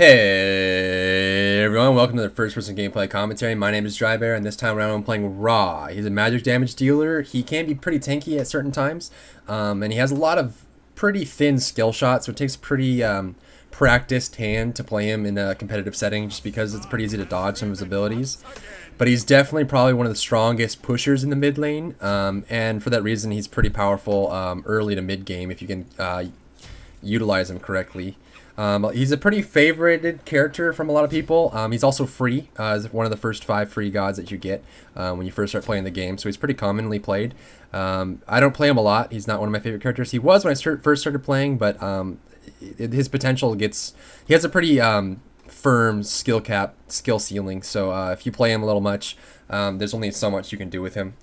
Hey everyone, welcome to the first person gameplay commentary. My name is Drybear, and this time around I'm playing Ra. He's a magic damage dealer. He can be pretty tanky at certain times, and he has a lot of pretty thin skill shots, so it takes pretty practiced hand to play him in a competitive setting just because it's pretty easy to dodge some of his abilities. But he's definitely probably one of the strongest pushers in the mid lane, and for that reason he's pretty powerful early to mid game if you can utilize him correctly. He's a pretty favorited character from a lot of people. He's also free, as one of the first 5 free gods that you get when you first start playing the game, so he's pretty commonly played. I don't play him a lot. He's not one of my favorite characters. He was when I first started playing, but his potential he has a pretty firm skill ceiling, so if you play him a little much, there's only so much you can do with him.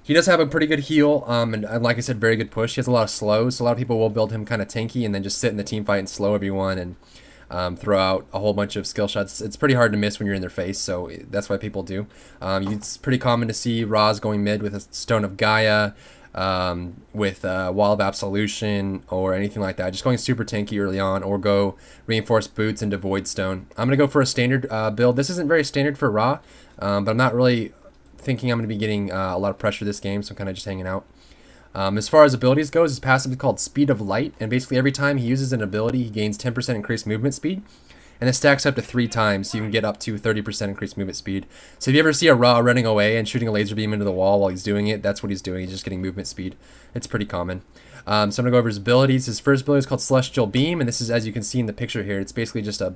He does have a pretty good heal, and like I said, very good push. He has a lot of slows, so a lot of people will build him kind of tanky and then just sit in the team fight and slow everyone and throw out a whole bunch of skill shots. It's pretty hard to miss when you're in their face, so that's why people do. It's pretty common to see Ra's going mid with a Stone of Gaia, with Wall of Absolution, or anything like that. Just going super tanky early on, or go Reinforced Boots into Void Stone. I'm going to go for a standard build. This isn't very standard for Ra, but I'm not really thinking I'm going to be getting a lot of pressure this game, so I'm kind of just hanging out. As far as abilities goes, his passive is called Speed of Light, and basically every time he uses an ability, he gains 10% increased movement speed, and it stacks up to 3 times, so you can get up to 30% increased movement speed. So if you ever see a Ra running away and shooting a laser beam into the wall while he's doing it, that's what he's doing. He's just getting movement speed. It's pretty common. So I'm going to go over his abilities. His first ability is called Celestial Beam, and this is, as you can see in the picture here, it's basically just a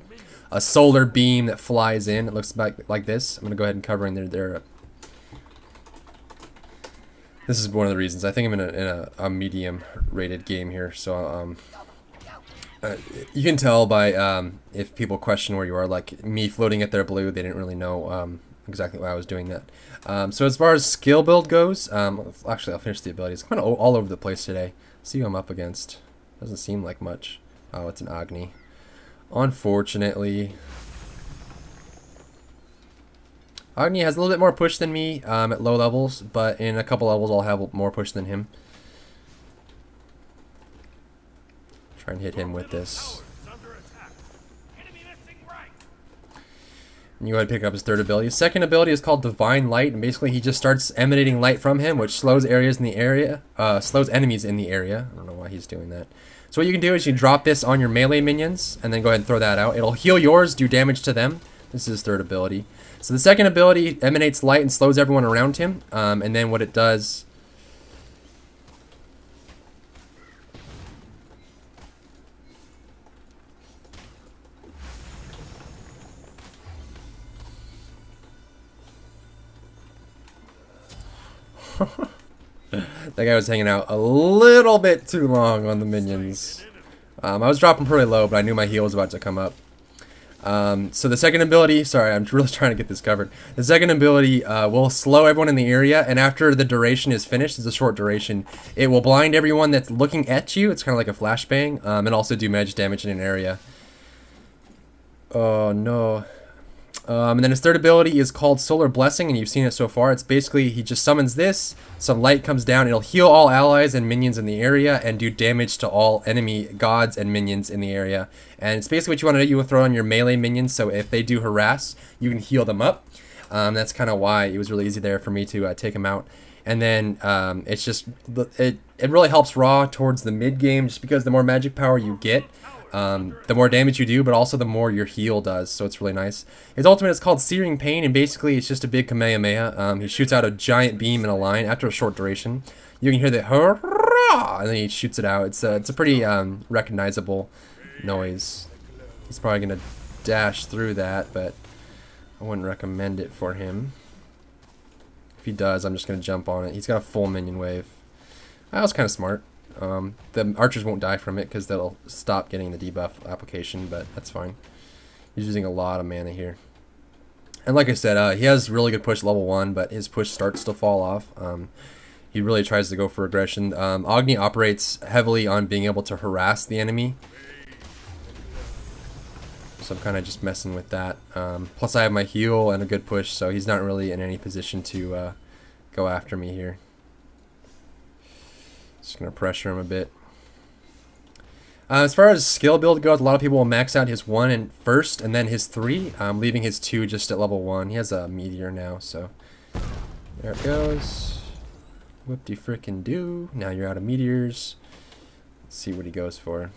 solar beam that flies in. It looks like this. I'm going to go ahead and cover in their This is one of the reasons. I think I'm in a medium rated game here, so you can tell by if people question where you are, like me floating at their blue, they didn't really know exactly why I was doing that. So as far as skill build goes, actually I'll finish the abilities. I'm kind of all over the place today. See who I'm up against. Doesn't seem like much. Oh, it's an Agni. Unfortunately. Agni has a little bit more push than me at low levels, but in a couple levels I'll have more push than him. Try and hit him with this. And you go ahead and pick up his third ability. His second ability is called Divine Light, and basically he just starts emanating light from him, which slows enemies in the area. I don't know why he's doing that. So what you can do is you drop this on your melee minions, and then go ahead and throw that out. It'll heal yours, do damage to them. This is his third ability. So the second ability emanates light and slows everyone around him, and then what it does... That guy was hanging out a little bit too long on the minions. I was dropping pretty low, but I knew my heal was about to come up. So the second ability, sorry, I'm really trying to get this covered. The second ability will slow everyone in the area, and after the duration is finished, it's a short duration, it will blind everyone that's looking at you. It's kind of like a flashbang, and also do magic damage in an area. Oh no. And then his third ability is called Solar Blessing, and you've seen it so far. It's basically, he just summons this, some light comes down, it'll heal all allies and minions in the area, and do damage to all enemy gods and minions in the area. And it's basically what you want to do. You will throw on your melee minions, so if they do harass, you can heal them up. That's kind of why it was really easy there for me to take him out. And then it's just, it really helps Ra towards the mid game, just because the more magic power you get, the more damage you do, but also the more your heal does, so it's really nice. His ultimate is called Searing Pain, and basically it's just a big Kamehameha. He shoots out a giant beam in a line after a short duration. You can hear the hurrah, and then he shoots it out. It's a pretty recognizable noise. He's probably going to dash through that, but I wouldn't recommend it for him. If he does, I'm just going to jump on it. He's got a full minion wave. That was kind of smart. The archers won't die from it because they'll stop getting the debuff application, but that's fine. He's using a lot of mana here. And like I said, he has really good push level 1, but his push starts to fall off. He really tries to go for aggression. Agni operates heavily on being able to harass the enemy. So I'm kind of just messing with that. Plus I have my heal and a good push, so he's not really in any position to go after me here. Just going to pressure him a bit. As far as skill build goes, a lot of people will max out his 1 and first, and then his 3, leaving his 2 just at level 1. He has a meteor now, so there it goes. Whoop-de-frickin-do. Now you're out of meteors. Let's see what he goes for.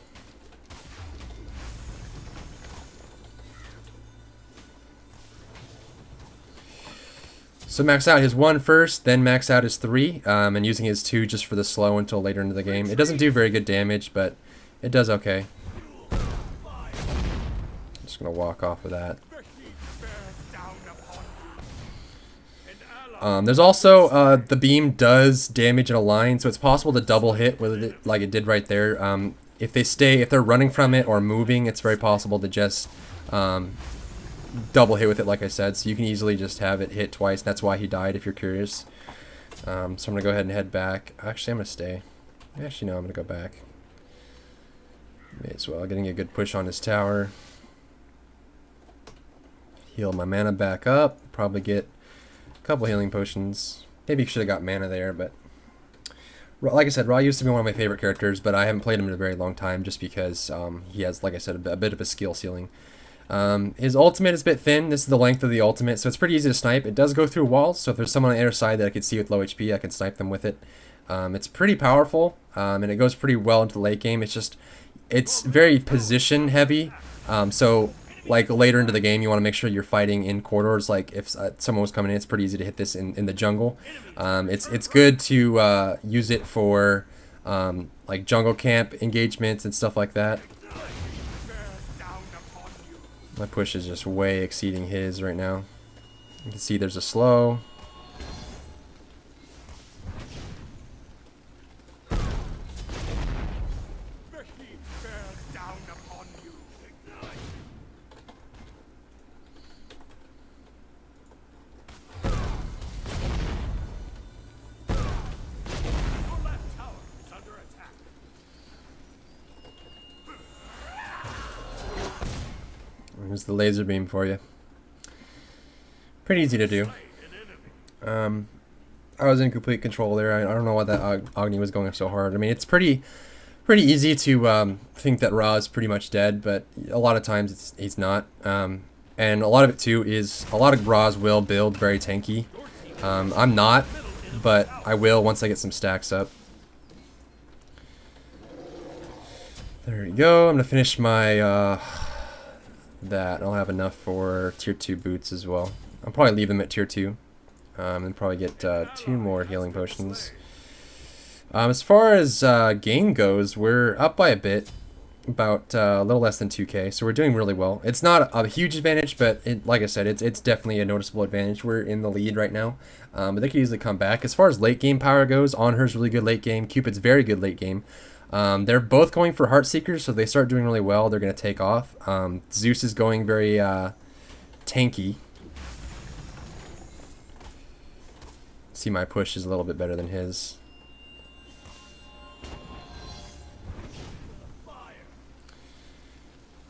So max out his 1 first, then max out his 3, and using his 2 just for the slow until later into the game. It doesn't do very good damage, but it does okay. I'm just going to walk off with that. There's also, the beam does damage in a line, so it's possible to double hit with it like it did right there. If they're running from it or moving, it's very possible to just double hit with it, like I said, so you can easily just have it hit twice. That's why he died, if you're curious. So I'm going to go ahead and head back. Actually, I'm going to stay. Actually, no, I'm going to go back. May as well. Getting a good push on his tower. Heal my mana back up. Probably get a couple healing potions. Maybe should have got mana there, but like I said, Ra used to be one of my favorite characters, but I haven't played him in a very long time just because he has, like I said, a bit of a skill ceiling. His ultimate is a bit thin. This is the length of the ultimate, so it's pretty easy to snipe. It does go through walls, so if there's someone on the other side that I could see with low HP, I can snipe them with it. It's pretty powerful, and it goes pretty well into the late game. It's very position heavy, so like later into the game, you want to make sure you're fighting in corridors. Like if someone was coming in, it's pretty easy to hit this in the jungle. It's good to use it for like jungle camp engagements and stuff like that. My push is just way exceeding his right now. You can see there's a slow. Here's the laser beam for you. Pretty easy to do. I was in complete control there. I don't know why that Agni was going so hard. I mean, it's pretty easy to think that Ra is pretty much dead, but a lot of times he's not. And a lot of it too is a lot of Ra's will build very tanky. I'm not, but I will once I get some stacks up. There you go. I'm gonna finish my that. I'll have enough for tier 2 boots as well. I'll probably leave them at tier 2 and probably get 2 more healing potions. As far as game goes, we're up by a bit, about a little less than 2k, so we're doing really well. It's not a huge advantage, but like I said, it's definitely a noticeable advantage. We're in the lead right now, but they could easily come back. As far as late game power goes, Onher's really good late game, Cupid's very good late game. They're both going for Heartseekers, so if they start doing really well, they're going to take off. Zeus is going very tanky. See, my push is a little bit better than his.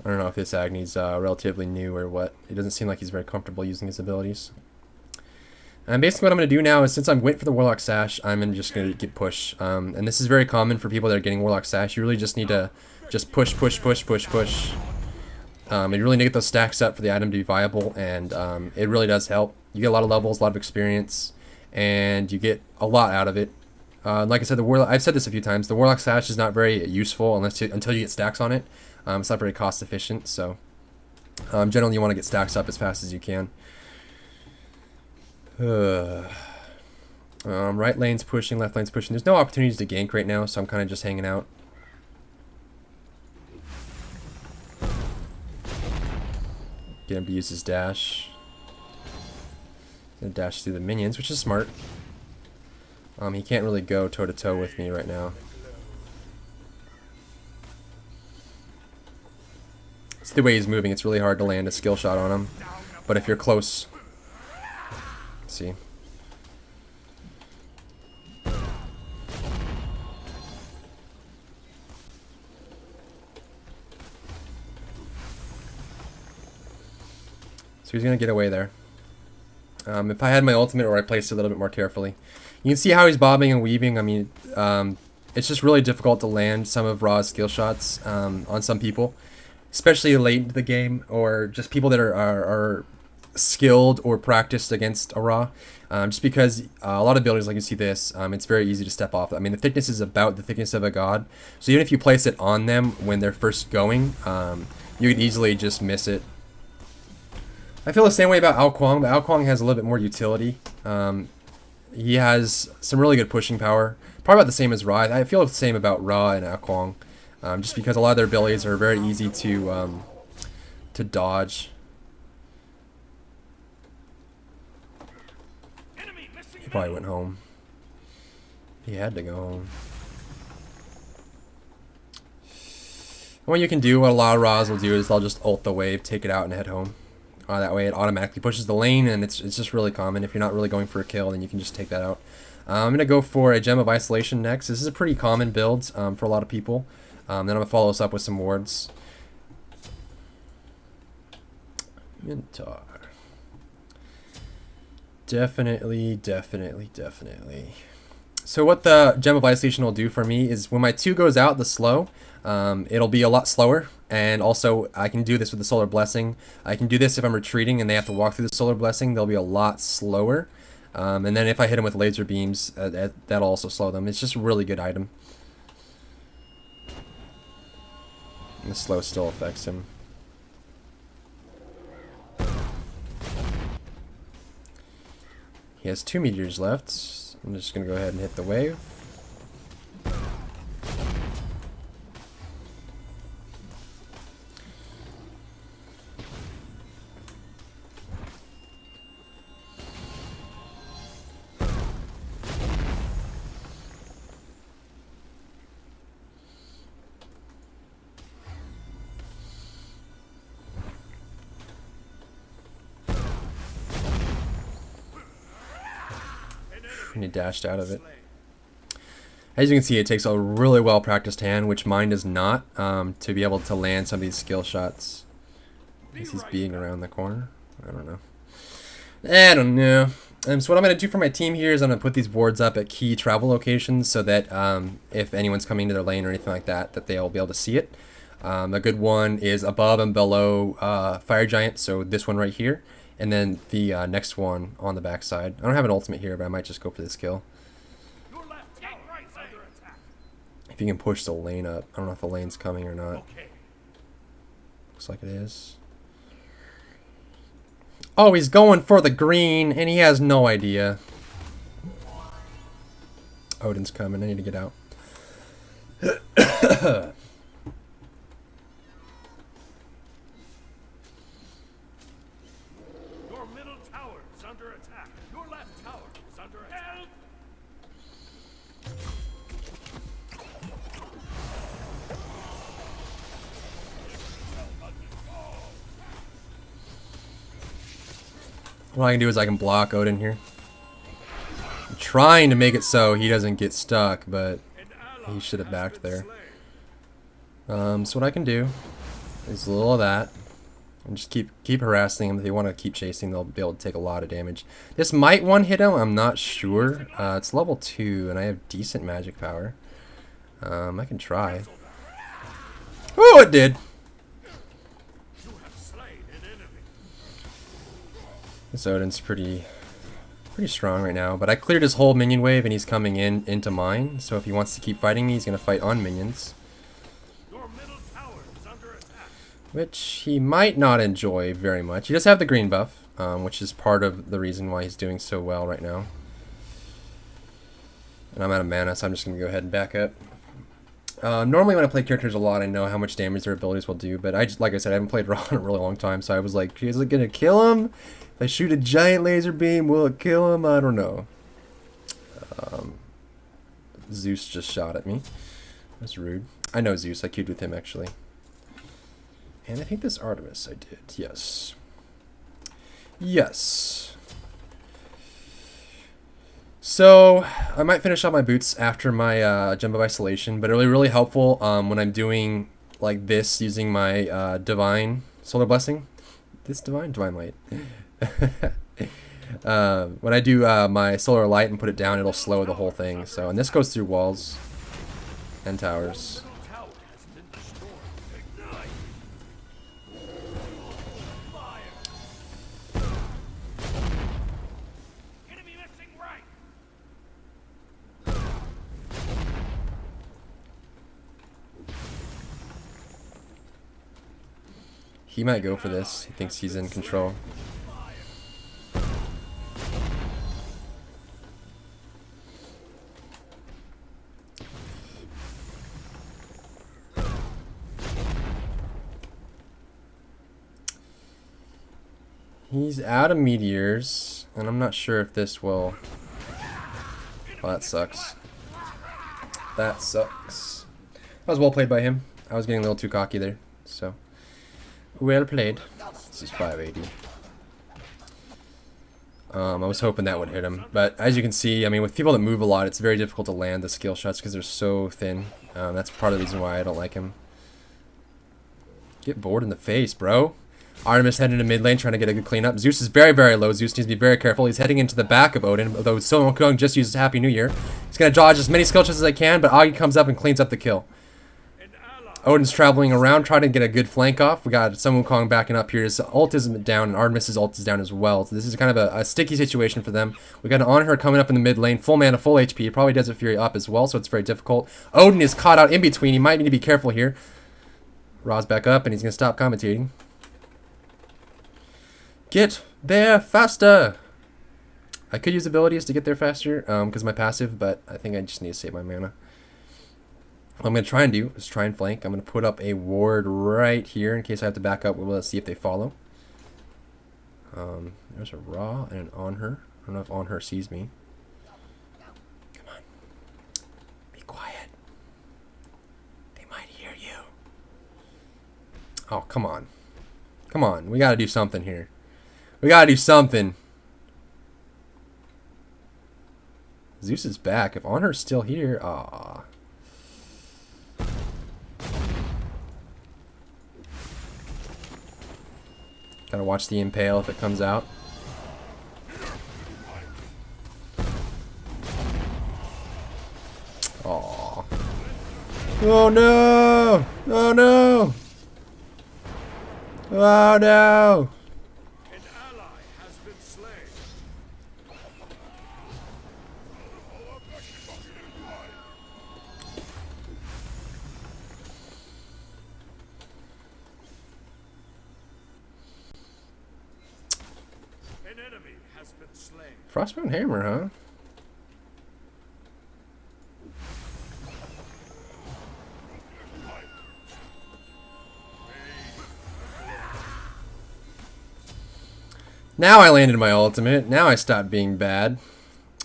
I don't know if this Agni's relatively new or what. It doesn't seem like he's very comfortable using his abilities. And basically what I'm going to do now is, since I went for the Warlock Sash, I'm just going to get push. And this is very common for people that are getting Warlock Sash. You really just need to just push. You really need to get those stacks up for the item to be viable, and it really does help. You get a lot of levels, a lot of experience, and you get a lot out of it. Like I said, I've said this a few times, the Warlock Sash is not very useful until you get stacks on it. It's not very cost efficient, so generally you want to get stacks up as fast as you can. Right lane's pushing, left lane's pushing. There's no opportunities to gank right now, so I'm kind of just hanging out. Get him to use his dash. Gonna dash through the minions, which is smart. He can't really go toe-to-toe with me right now. It's the way he's moving. It's really hard to land a skill shot on him. But if you're close... see. So he's going to get away there. If I had my ultimate, or I placed it a little bit more carefully. You can see how he's bobbing and weaving. I mean, it's just really difficult to land some of Ra's skill shots on some people, especially late into the game, or just people that are skilled or practiced against a Ra. Just because a lot of abilities, like you see this, it's very easy to step off. I mean, the thickness is about the thickness of a god, so even if you place it on them when they're first going, you could easily just miss it. I feel the same way about Ao Kuang, but Ao Kuang has a little bit more utility. He has some really good pushing power, probably about the same as Ra. I feel the same about Ra and Ao Kuang, just because a lot of their abilities are very easy to dodge. He probably went home. He had to go home. What you can do, what a lot of Ra's will do, is they'll just ult the wave, take it out, and head home. That way it automatically pushes the lane, and it's just really common. If you're not really going for a kill, then you can just take that out. I'm going to go for a Gem of Isolation next. This is a pretty common build for a lot of people. Then I'm going to follow this up with some wards. Mintar. Definitely. So what the Gem of Isolation will do for me is when my 2 goes out, the slow, it'll be a lot slower. And also, I can do this with the Solar Blessing. I can do this if I'm retreating and they have to walk through the Solar Blessing. They'll be a lot slower. And then if I hit them with laser beams, that'll also slow them. It's just a really good item. And the slow still affects him. He has 2 meteors left. I'm just going to go ahead and hit the wave. And he dashed out of it. As you can see, it takes a really well practiced hand, which mine does not, to be able to land some of these skill shots. I guess he's being around the corner. I don't know. So what I'm going to do for my team here is I'm going to put these boards up at key travel locations so that if anyone's coming to their lane or anything like that, that they'll be able to see it. A good one is above and below Fire Giant, so this one right here. And then the next one on the back side. I don't have an ultimate here, but I might just go for this kill. If you can push the lane up. I don't know if the lane's coming or not. Looks like it is. Oh, he's going for the green, and he has no idea. Odin's coming. I need to get out. What I can do is I can block Odin here. I'm trying to make it so he doesn't get stuck, but he should have backed there. So what I can do is a little of that. And just keep harassing him. If they want to keep chasing, they'll be able to take a lot of damage. This might one hit him, I'm not sure. It's level 2, and I have decent magic power. I can try. Oh, it did! This Odin's pretty strong right now, but I cleared his whole minion wave and he's coming into mine, so if he wants to keep fighting me, he's going to fight on minions. Which he might not enjoy very much. He does have the green buff, which is part of the reason why he's doing so well right now. And I'm out of mana, so I'm just going to go ahead and back up. Normally when I play characters a lot, I know how much damage their abilities will do, but like I said, I haven't played Ra in a really long time, so I was like, is it going to kill him? If I shoot a giant laser beam, will it kill him? I don't know. Zeus just shot at me. That's rude. I know Zeus, I queued with him actually. And I think this Artemis I did, yes. Yes. So, I might finish up my boots after my Gem of Isolation, but it'll be really helpful when I'm doing like this using my Divine Solar Blessing. This Divine Light. When I do my Solar Light and put it down, it'll slow the whole thing. So, and this goes through walls. And towers. He might go for this. He thinks he's in control. He's out of meteors, and I'm not sure if this will... Well, that sucks. That sucks. That was well played by him. I was getting a little too cocky there, so... Well played. This is 580. I was hoping that would hit him, but as you can see, I mean, with people that move a lot, it's very difficult to land the skill shots because they're so thin. That's part of the reason why I don't like him. Get bored in the face, bro. Artemis heading into mid lane, trying to get a good cleanup. Zeus is very, very low. Zeus needs to be very careful. He's heading into the back of Odin, although Sun Wukong just uses Happy New Year. He's going to dodge as many skill shots as I can, but Augie comes up and cleans up the kill. Odin's traveling around, trying to get a good flank off. We got Sun Wukong backing up here. His ult is down, and Artemis' ult is down as well. So this is kind of a sticky situation for them. We got an On Her coming up in the mid lane, full mana, full HP. He probably Desert Fury up as well, so it's very difficult. Odin is caught out in between. He might need to be careful here. Ra's back up, and he's going to stop commentating. Get there faster! I could use abilities to get there faster, because of my passive, but I think I just need to save my mana. What I'm going to try and do is try and flank. I'm going to put up a ward right here in case I have to back up. We'll see if they follow. There's a Ra and an On Her. I don't know if On Her sees me. Come on. Be quiet. They might hear you. Oh, come on. Come on. We got to do something here. We got to do something. Zeus is back. If On Her's still here, ah. Gotta watch the impale if it comes out. Aww. Oh no! Oh no! Oh no! An ally has been slain. An enemy has been slain. Frostbound Hammer, huh? Now I landed my ultimate. Now I stopped being bad.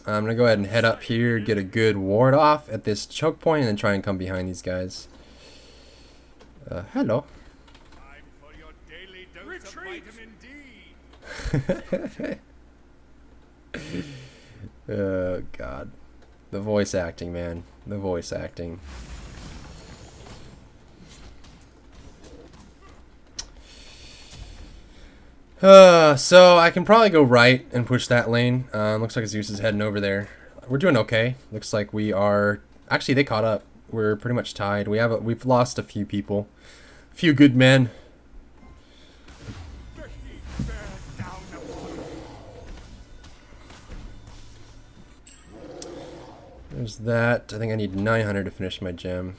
I'm going to go ahead and head up here, get a good ward off at this choke point, and then try and come behind these guys. Hello. Time for your daily dose of vitamin D. Oh, God. The voice acting, man. The voice acting. So I can probably go right and push that lane. Looks like Zeus is heading over there. We're doing okay. Looks like we are... Actually, they caught up. We're pretty much tied. We've lost a few people. A few good men. There's that. I think I need 900 to finish my gem.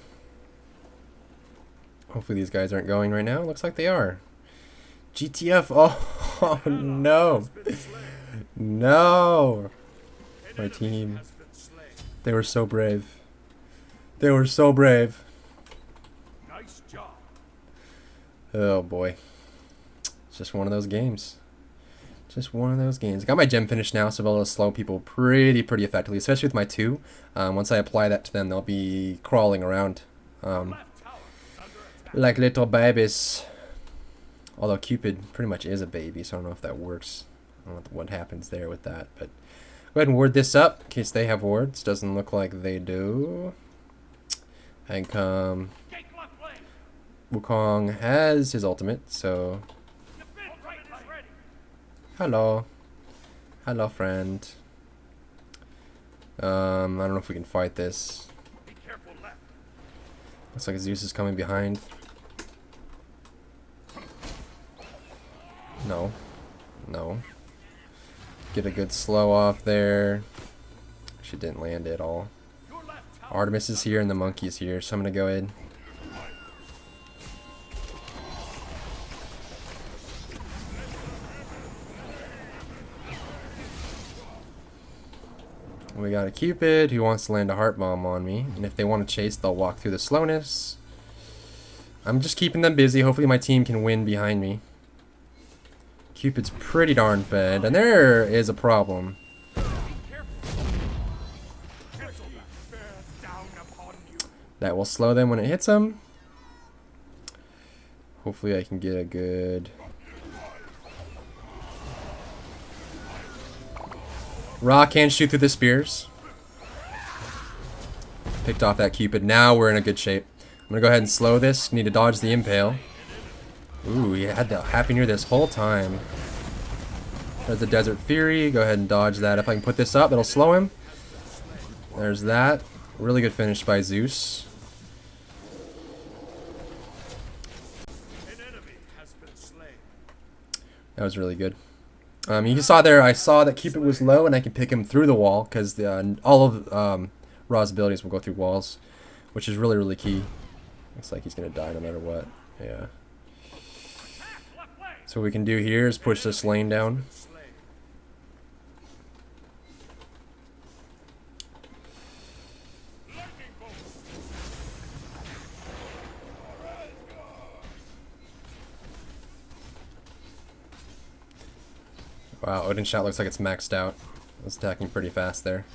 Hopefully these guys aren't going right now. Looks like they are. GTF. Oh no. No. My team. They were so brave. They were so brave. Nice job. Oh boy. It's just one of those games. Just one of those games. Got my gem finished now, so I'll be able to slow people pretty effectively, especially with my 2. Once I apply that to them, they'll be crawling around like little babies. Although Cupid pretty much is a baby, so I don't know if that works. I don't know what happens there with that, but go ahead and ward this up in case they have wards. Doesn't look like they do. And come. Wukong has his ultimate, so. Hello. Hello, friend. I don't know if we can fight this. Be careful left. Looks like Zeus is coming behind. No. No. Get a good slow off there. She didn't land it at all. Artemis is here and the monkey's here, so I'm gonna go ahead. We got a Cupid who wants to land a heart bomb on me, and if they want to chase, they'll walk through the slowness. I'm just keeping them busy. Hopefully my team can win behind me. Cupid's pretty darn fed, and there is a problem. That will slow them when it hits them. Hopefully I can get a good... Ra can shoot through the spears. Picked off that Cupid. Now we're in a good shape. I'm going to go ahead and slow this. Need to dodge the impale. Ooh, he had the Happy Near this whole time. There's the Desert Fury. Go ahead and dodge that. If I can put this up, it'll slow him. There's that. Really good finish by Zeus. That was really good. You saw there, I saw that Cupid was low, and I can pick him through the wall, because all of Ra's abilities will go through walls, which is really, really key. Looks like he's going to die no matter what. Yeah. So what we can do here is push this lane down. Wow, Odin shot looks like it's maxed out. I was attacking pretty fast there.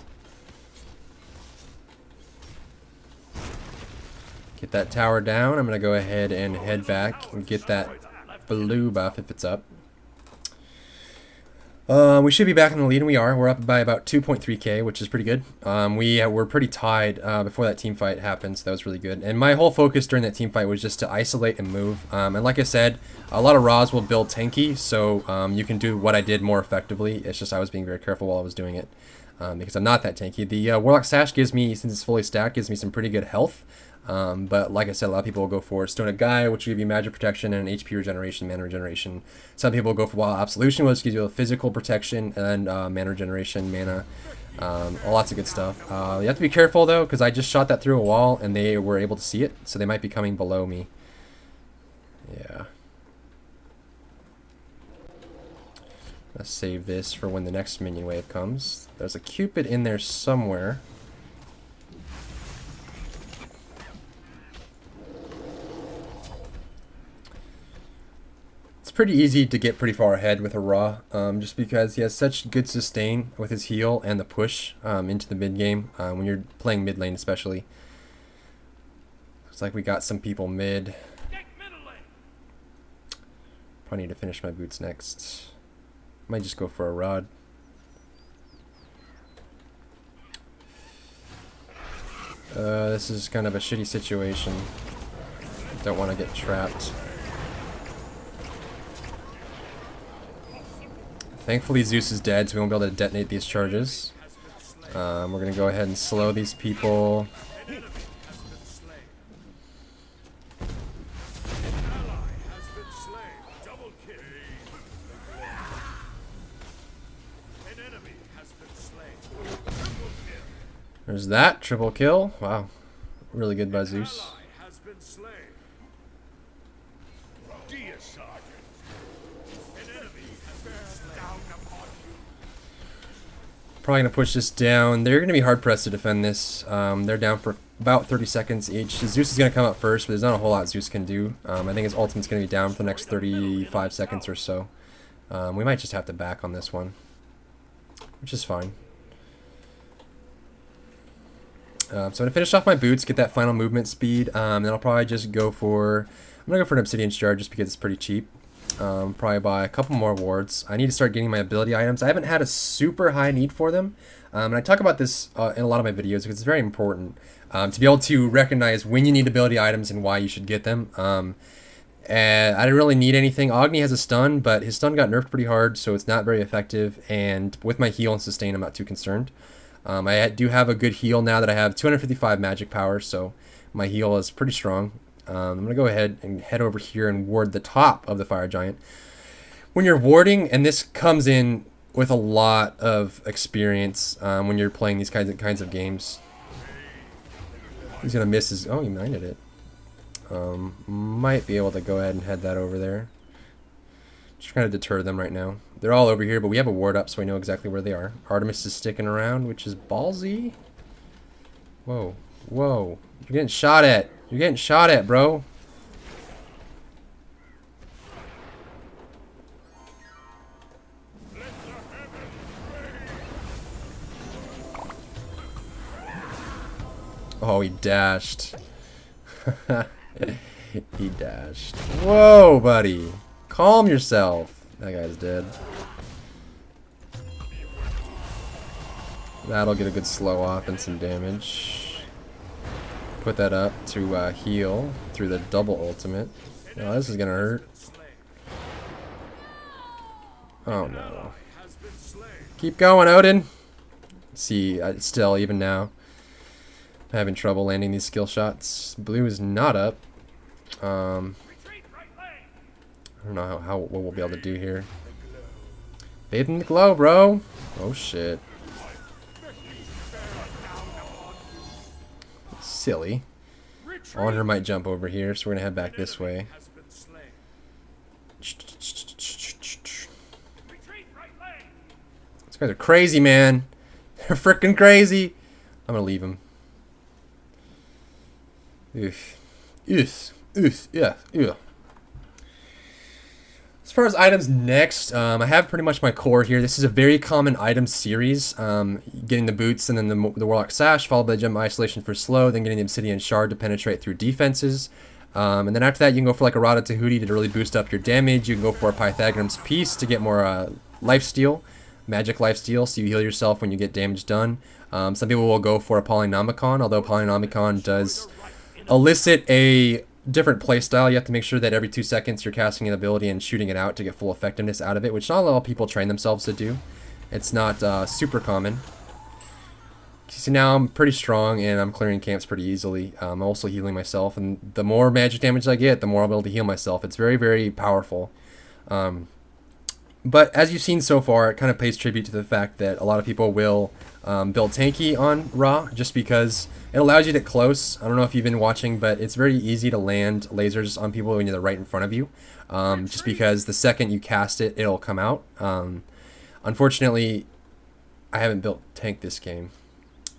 Get that tower down. I'm going to go ahead and head back and get that blue buff if it's up. We should be back in the lead, and we are. We're up by about 2.3k, which is pretty good. We were pretty tied before that team fight happened, so that was really good. And my whole focus during that team fight was just to isolate and move. And like I said, a lot of Ra's will build tanky, so you can do what I did more effectively. It's just I was being very careful while I was doing it, because I'm not that tanky. The Warlock Sash gives me, since it's fully stacked, gives me some pretty good health. But like I said, a lot of people will go for Stone of Gaia, which will give you magic protection and HP regeneration, mana regeneration. Some people will go for Wild Absolution, which gives you a physical protection and mana regeneration, mana. Lots of good stuff. You have to be careful though, because I just shot that through a wall and they were able to see it, so they might be coming below me. Yeah. Let's save this for when the next minion wave comes. There's a Cupid in there somewhere. It's pretty easy to get pretty far ahead with a Ra, just because he has such good sustain with his heal and the push into the mid game, when you're playing mid lane especially. Looks like we got some people mid. Probably need to finish my boots next. Might just go for a rod. This is kind of a shitty situation. Don't want to get trapped. Thankfully Zeus is dead, so we won't be able to detonate these charges. We're going to go ahead and slow these people. There's that, triple kill. Wow, really good by Zeus. Probably going to push this down. They're going to be hard pressed to defend this. They're down for about 30 seconds each. Zeus is going to come up first, but there's not a whole lot Zeus can do. I think his ultimate's going to be down for the next 35 seconds or so. We might just have to back on this one, which is fine. So I'm going to finish off my boots, get that final movement speed, then I'll probably just go for... I'm going to go for an Obsidian Shard just because it's pretty cheap. Probably buy a couple more wards. I need to start getting my ability items. I haven't had a super high need for them. And I talk about this in a lot of my videos because it's very important to be able to recognize when you need ability items and why you should get them. And I didn't really need anything. Agni has a stun, but his stun got nerfed pretty hard, so it's not very effective. And with my heal and sustain, I'm not too concerned. I do have a good heal now that I have 255 magic power, so My heal is pretty strong. I'm going to go ahead and head over here and ward the top of the fire giant. When you're warding, and this comes in with a lot of experience when you're playing these kinds of games. He's going to miss his... Oh, he minded it. Might be able to go ahead and head that over there. Just trying to deter them right now. They're all over here, but we have a ward up, so we know exactly where they are. Artemis is sticking around, which is ballsy. Whoa. Whoa. You're getting shot at. You're getting shot at, bro. Oh, he dashed. He dashed. Whoa, buddy. Calm yourself. That guy's dead. That'll get a good slow off and some damage. Put that up to heal through the double ultimate. Oh, this is gonna hurt. Oh no. Keep going, Odin. See, still, even now, I'm having trouble landing these skill shots. Blue is not up. I don't know what we'll be able to do here. Bathe in the glow, bro. Oh shit. Silly. Honor might jump over here, so we're gonna head back this way. These guys are crazy, man. They're freaking crazy. I'm gonna leave him. Oof. Oof. Oof. Yeah. Yeah. As far as items next, I have pretty much my core here. This is a very common item series. Getting the boots and then the Warlock Sash, followed by the Gem of Isolation for slow, then getting the Obsidian Shard to penetrate through defenses. And then after that, you can go for like a Rada Tahuti to really boost up your damage. You can go for a Pythagoras Piece to get more lifesteal, magic lifesteal, so you heal yourself when you get damage done. Some people will go for a Polynomicon, although Polynomicon does elicit a different playstyle. You have to make sure that every 2 seconds you're casting an ability and shooting it out to get full effectiveness out of it, which not a lot of people train themselves to do. It's not super common. See, now I'm pretty strong and I'm clearing camps pretty easily. I'm also healing myself, and the more magic damage I get, the more I'll be able to heal myself. It's very, very powerful. But as you've seen so far, it kind of pays tribute to the fact that a lot of people will build tanky on Ra, just because it allows you to get close. I don't know if you've been watching, but it's very easy to land lasers on people when they're right in front of you. Just because the second you cast it, it'll come out. Unfortunately, I haven't built tank this game.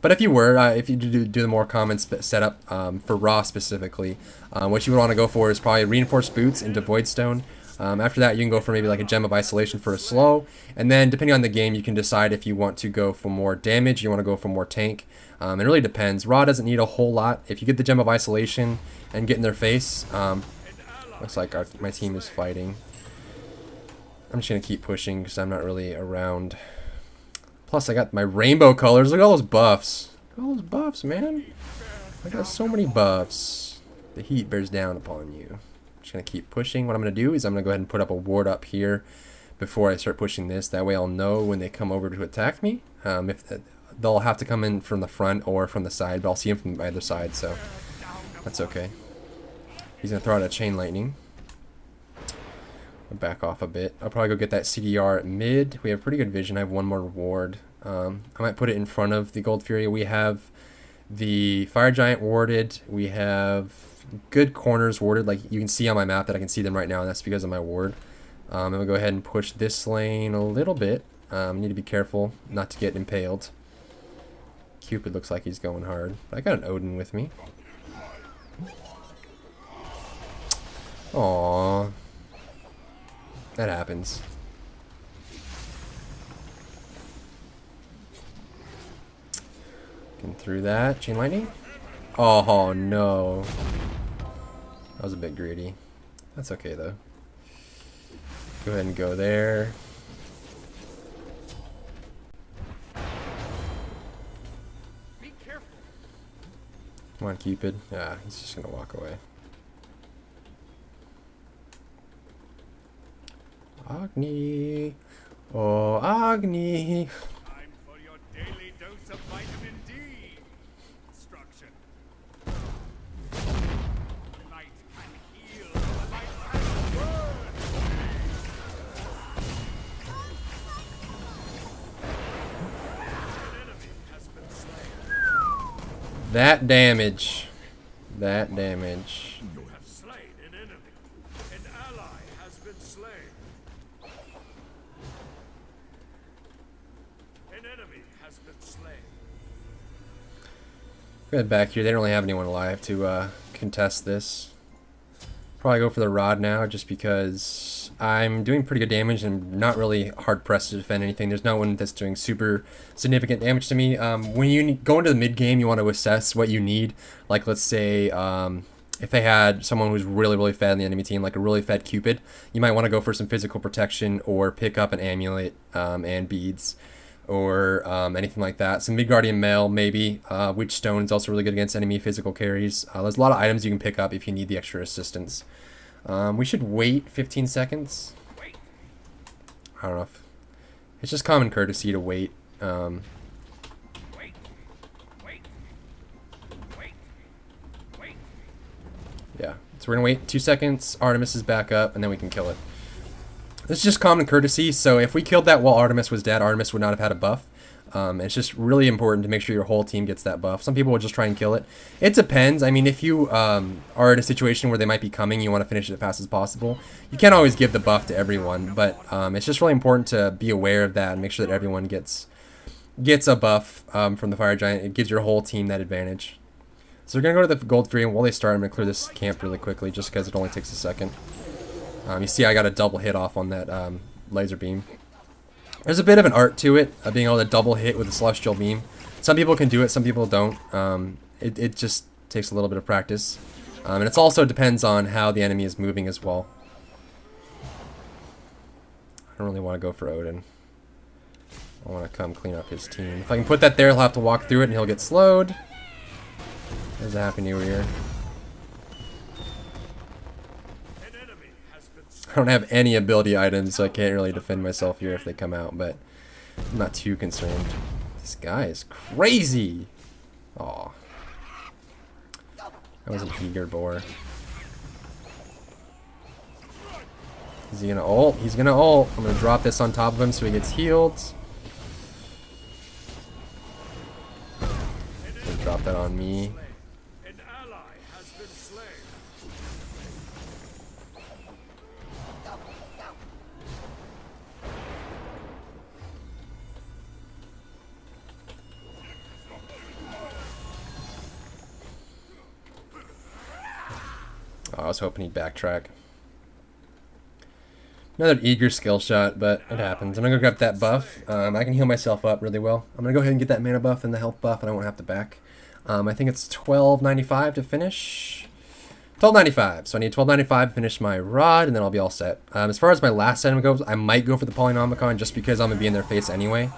But if you were, if you do the more common setup for Ra specifically, what you would want to go for is probably Reinforced Boots into Voidstone. After that, you can go for maybe like a Gem of Isolation for a slow, and then depending on the game, you can decide if you want to go for more damage, you want to go for more tank. It really depends. Ra doesn't need a whole lot. If you get the Gem of Isolation and get in their face, looks like my team is fighting. I'm just gonna keep pushing because I'm not really around. Plus, I got my rainbow colors. Look at all those buffs. Look at all those buffs, man. I got so many buffs. The heat bears down upon you. Just gonna keep pushing. What I'm gonna do is I'm gonna go ahead and put up a ward up here before I start pushing this. That way I'll know when they come over to attack me. If they'll have to come in from the front or from the side, but I'll see them from either side, so that's okay. He's gonna throw out a chain lightning. I'll back off a bit. I'll probably go get that CDR at mid. We have pretty good vision. I have one more ward. I might put it in front of the Gold Fury. We have the Fire Giant warded. We have good corners warded. Like you can see on my map that I can see them right now, and that's because of my ward. I'm gonna go ahead and push this lane a little bit. Need to be careful not to get impaled. Cupid looks like he's going hard. I got an Odin with me. Aww. That happens. Getting through that. Chain lightning? Oh no. That was a bit greedy. That's okay though. Go ahead and go there. Be careful. Come on, Cupid. Ah, he's just gonna walk away. Agni. Oh, Agni. Time for your daily dose of vitamin D. Destruction. That damage. That damage. You have slain an enemy. An ally has been slain. An enemy has been slain. Head back here. They don't really have anyone alive to contest this. Probably go for the rod now, just because I'm doing pretty good damage and not really hard pressed to defend anything. There's no one that's doing super significant damage to me. When you go into the mid game, you want to assess what you need. Like, let's say if they had someone who's really fed on the enemy team, like a really fed Cupid, you might want to go for some physical protection or pick up an amulet and beads, or anything like that. Some Midgardian Mail, maybe. Witch Stone is also really good against enemy physical carries. There's a lot of items you can pick up if you need the extra assistance. We should wait 15 seconds. I don't know if... It's just common courtesy to wait. Yeah, so we're gonna wait 2 seconds. Artemis is back up, and then we can kill it. This is just common courtesy, so if we killed that while Artemis was dead, Artemis would not have had a buff. It's just really important to make sure your whole team gets that buff. Some people will just try and kill it. It depends. I mean, if you are in a situation where they might be coming, you want to finish it as fast as possible, you can't always give the buff to everyone, but it's just really important to be aware of that and make sure that everyone gets a buff from the Fire Giant. It gives your whole team that advantage. So we're going to go to the gold free, and while they start, I'm going to clear this camp really quickly just because it only takes a second. You see I got a double hit off on that laser beam. There's a bit of an art to it, being able to double hit with a celestial beam. Some people can do it, some people don't. It just takes a little bit of practice. And it also depends on how the enemy is moving as well. I don't really want to go for Odin. I want to come clean up his team. If I can put that there, he'll have to walk through it and he'll get slowed. There's a Happy New Year. I don't have any ability items, so I can't really defend myself here if they come out, but I'm not too concerned. This guy is crazy! Aw. That was an eager boar. Is he gonna ult? He's gonna ult. I'm gonna drop this on top of him so he gets healed. Drop that on me. Oh, I was hoping he'd backtrack. Another eager skill shot, but it happens. I'm gonna go grab that buff. I can heal myself up really well. I'm gonna go ahead and get that mana buff and the health buff, and I won't have to back. I think it's 1295 to finish. 1295. So I need 1295 to finish my rod, and then I'll be all set. As far as my last item goes, I might go for the Polynomicon just because I'm gonna be in their face anyway.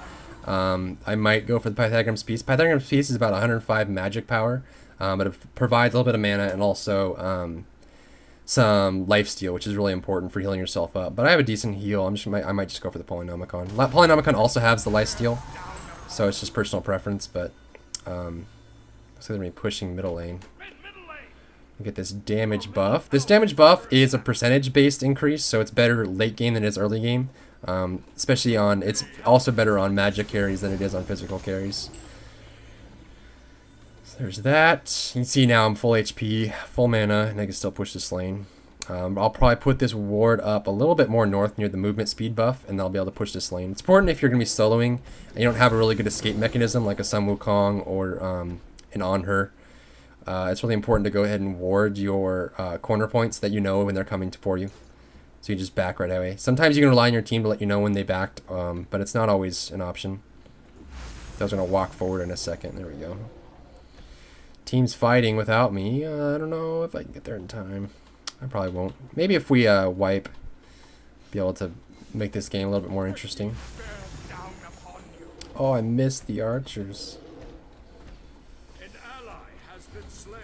I might go for the Pythagram's Piece. Pythagram's Piece is about 105 magic power, but it provides a little bit of mana and also some lifesteal, which is really important for healing yourself up. But I have a decent heal. I might just go for the Polynomicon. Polynomicon also has the lifesteal, so it's just personal preference. But so they're gonna be pushing middle lane. Get this damage buff. This damage buff is a percentage-based increase, so it's better late game than it is early game. Especially on, it's also better on magic carries than it is on physical carries. There's that. You can see now I'm full HP, full mana, and I can still push this lane. I'll probably put this ward up a little bit more north near the movement speed buff, and I'll be able to push this lane. It's important if you're going to be soloing and you don't have a really good escape mechanism like a Sun Wukong or an On Her. It's really important to go ahead and ward your corner points that you know when they're coming for you. So you just back right away. Sometimes you can rely on your team to let you know when they backed, but it's not always an option. I was going to walk forward in a second. There we go. Team's fighting without me. I don't know if I can get there in time. I probably won't. Maybe if we wipe, be able to make this game a little bit more interesting. Oh, I missed the archers. An ally has been slain.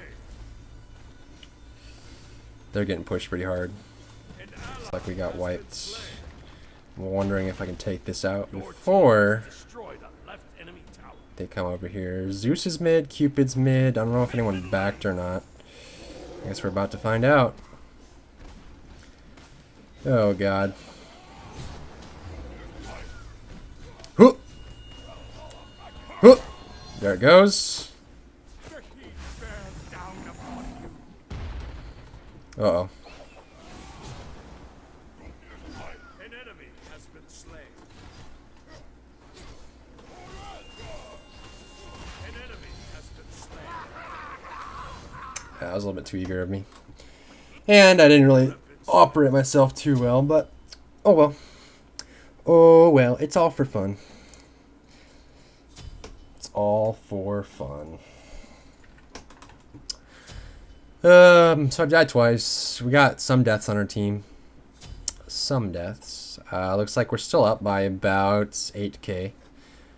They're getting pushed pretty hard. Looks like we got wiped. I'm wondering if I can take this out before they come over here. Zeus is mid, Cupid's mid. I don't know if anyone backed or not. I guess we're about to find out. Oh god. Huh. Huh. There it goes. has been slain. An enemy has been slain. That was a little bit too eager of me. And I didn't really operate myself too well, but oh well. Oh well, it's all for fun. It's all for fun. So I've died twice. We got some deaths on our team. Some deaths. Looks like we're still up by about 8k. Which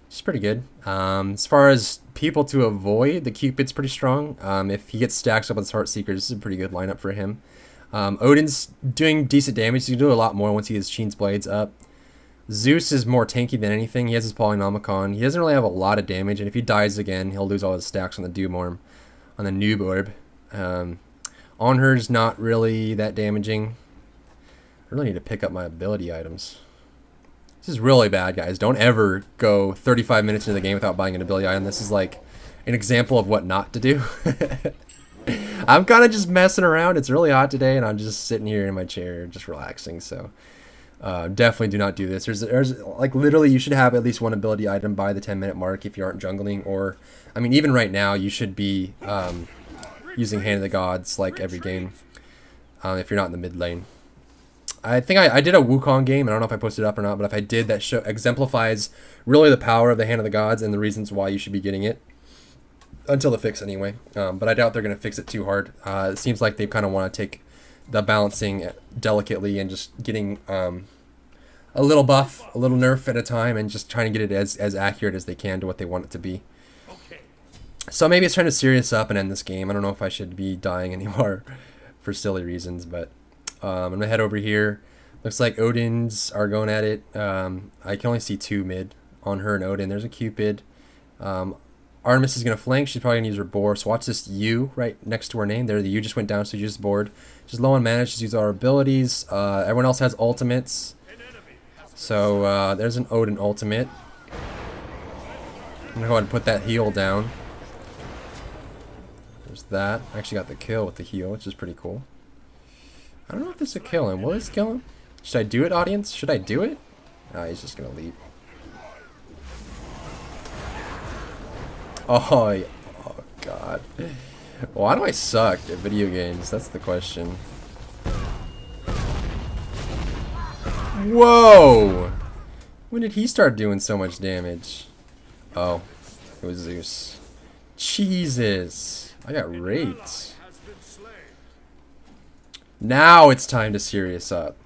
is pretty good. As far as people to avoid, the Cupid's pretty strong. If he gets stacks up with his Heartseeker, this is a pretty good lineup for him. Odin's doing decent damage. He can do a lot more once he gets Sheen's Blades up. Zeus is more tanky than anything. He has his Polynomicon. He doesn't really have a lot of damage, and if he dies again, he'll lose all his stacks on the Doom Orb, on the Noob Orb. On her's not really that damaging. I really need to pick up my ability items. This is really bad, guys. Don't ever go 35 minutes into the game without buying an ability item. This is like an example of what not to do. I'm kind of just messing around. It's really hot today, and I'm just sitting here in my chair, just relaxing. So definitely do not do this. There's like literally you should have at least one ability item by the 10-minute mark if you aren't jungling, or I mean even right now you should be using Hand of the Gods like every game if you're not in the mid lane. I think I did a Wukong game. I don't know if I posted it up or not, but if I did, that exemplifies really the power of the Hand of the Gods and the reasons why you should be getting it. Until the fix, anyway. But I doubt they're going to fix it too hard. It seems like they kind of want to take the balancing delicately and just getting a little buff, a little nerf at a time, and just trying to get it as accurate as they can to what they want it to be. Okay. So maybe it's trying to serious up and end this game. I don't know if I should be dying anymore for silly reasons, but I'm going to head over here. Looks like Odin's are going at it. I can only see 2 mid on her and Odin. There's a Cupid. Artemis is going to flank. She's probably going to use her boar. So watch this U right next to her name. There, the U just went down, so she's just bored. She's low on mana. She's used our abilities. Everyone else has ultimates. So there's an Odin ultimate. I'm going to go ahead and put that heal down. There's that. I actually got the kill with the heal, which is pretty cool. I don't know if this will kill him. Will this kill him? Should I do it, audience? Should I do it? Oh, he's just going to leave. Oh, God. Why do I suck at video games? That's the question. Whoa! When did he start doing so much damage? Oh, it was Zeus. Jesus. I got raped. Now it's time to serious up.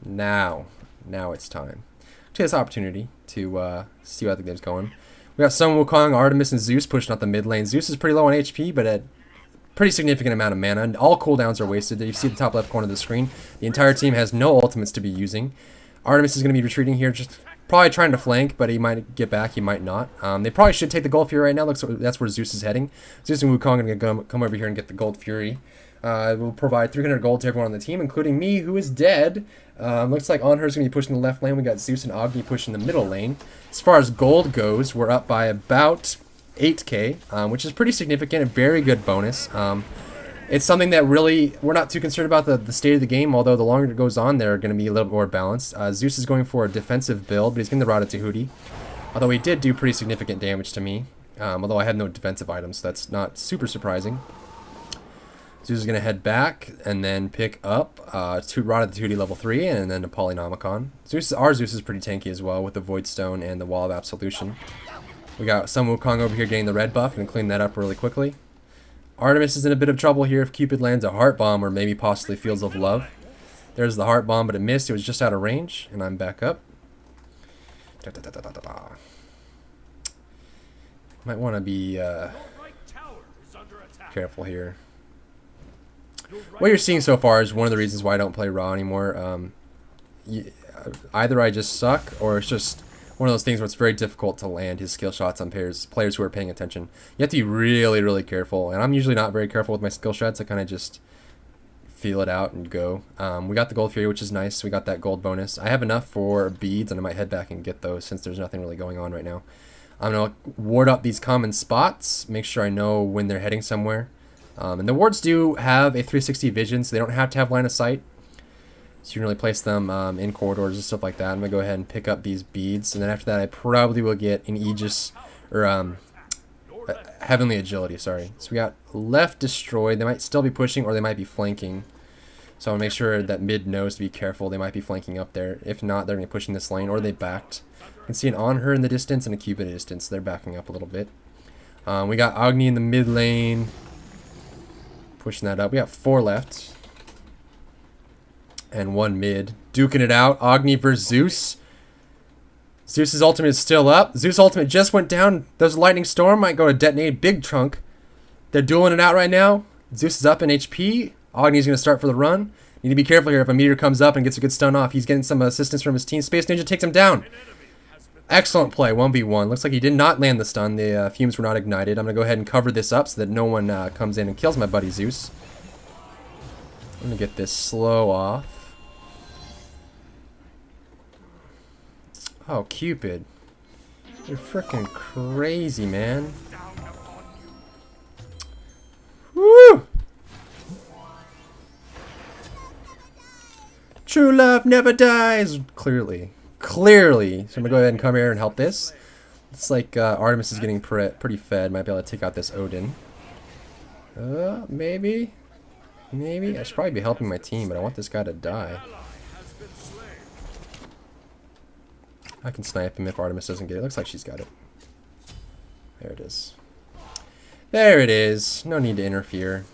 Now it's time. Take this opportunity to see how the game's going. We got Sun Wukong, Artemis, and Zeus pushing out the mid lane. Zeus is pretty low on HP, but at pretty significant amount of mana. And all cooldowns are wasted. You see the top left corner of the screen. The entire team has no ultimates to be using. Artemis is going to be retreating here, just probably trying to flank, but he might get back, he might not. They probably should take the Gold Fury right now. Looks like that's where Zeus is heading. Zeus and Wukong are going to come over here and get the Gold Fury. We'll provide 300 gold to everyone on the team, including me, who is dead. Looks like Onher's going to be pushing the left lane. We got Zeus and Agni pushing the middle lane. As far as gold goes, we're up by about 8k, which is pretty significant. A very good bonus. It's something that really, we're not too concerned about the state of the game, although the longer it goes on, they're going to be a little more balanced. Zeus is going for a defensive build, but he's getting the Rada Tahuti. Although he did do pretty significant damage to me, although I had no defensive items, so that's not super surprising. Zeus is going to head back and then pick up two Rada Tahuti level 3 and then a Polynomicon. Our Zeus is pretty tanky as well with the Void Stone and the Wall of Absolution. We got Sun Wukong over here getting the red buff and clean that up really quickly. Artemis is in a bit of trouble here if Cupid lands a Heart Bomb or maybe possibly Fields of Love. There's the Heart Bomb, but it missed. It was just out of range, and I'm back up. Might want to be careful here. What you're seeing so far is one of the reasons why I don't play Raw anymore. Either I just suck, or it's just one of those things where it's very difficult to land his skill shots on players who are paying attention. You have to be really, really careful, and I'm usually not very careful with my skill shots. I kind of just feel it out and go. We got the Gold Fury, which is nice. We got that gold bonus. I have enough for beads, and I might head back and get those since there's nothing really going on right now. I'm going to ward up these common spots, make sure I know when they're heading somewhere. And the wards do have a 360 vision, so they don't have to have line of sight. So you can really place them in corridors and stuff like that. I'm going to go ahead and pick up these beads. And then after that, I probably will get an Aegis, or Heavenly Agility, sorry. So we got left destroyed. They might still be pushing, or they might be flanking. So I'll make sure that mid knows to be careful. They might be flanking up there. If not, they're going to be pushing this lane, or they backed. You can see an On Her in the distance and a Cupid in the distance. They're backing up a little bit. We got Agni in the mid lane. Pushing that up. We got 4 left. And 1 mid. Duking it out. Agni versus Zeus. Zeus's ultimate is still up. Zeus' ultimate just went down. There's a lightning storm. Might go to detonate. Big chunk. They're dueling it out right now. Zeus is up in HP. Agni's going to start for the run. Need to be careful here. If a meteor comes up and gets a good stun off, he's getting some assistance from his team. Space Ninja takes him down. Excellent play. 1v1. Looks like he did not land the stun. The fumes were not ignited. I'm going to go ahead and cover this up so that no one comes in and kills my buddy Zeus. I'm going to get this slow off. Oh, Cupid. You're freaking crazy, man. Woo! True love never dies! Clearly. Clearly. So I'm going to go ahead and come here and help this. Looks like Artemis is getting pretty fed. Might be able to take out this Odin. Maybe? Maybe? I should probably be helping my team, but I want this guy to die. I can snipe him if Artemis doesn't get it. Looks like she's got it. There it is. There it is. No need to interfere.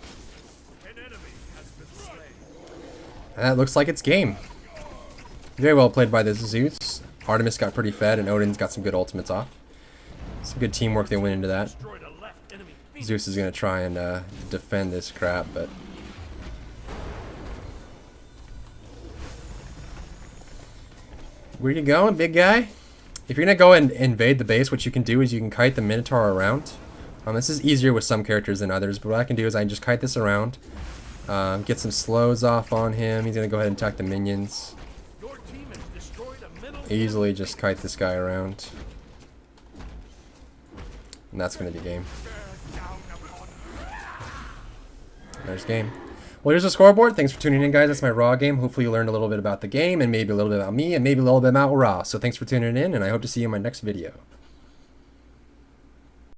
And that looks like it's game. Very well played by the Zeus. Artemis got pretty fed, and Odin's got some good ultimates off. Some good teamwork. They went into that. Zeus is going to try and defend this crap, but... Where you going, big guy? If you're going to go and invade the base, what you can do is you can kite the Minotaur around. This is easier with some characters than others, but what I can do is I can just kite this around. Get some slows off on him. He's going to go ahead and attack the minions. Easily just kite this guy around. And that's going to be game. There's game. Well, here's the scoreboard. Thanks for tuning in, guys. That's my Raw game. Hopefully you learned a little bit about the game and maybe a little bit about me and maybe a little bit about Raw. So thanks for tuning in, and I hope to see you in my next video.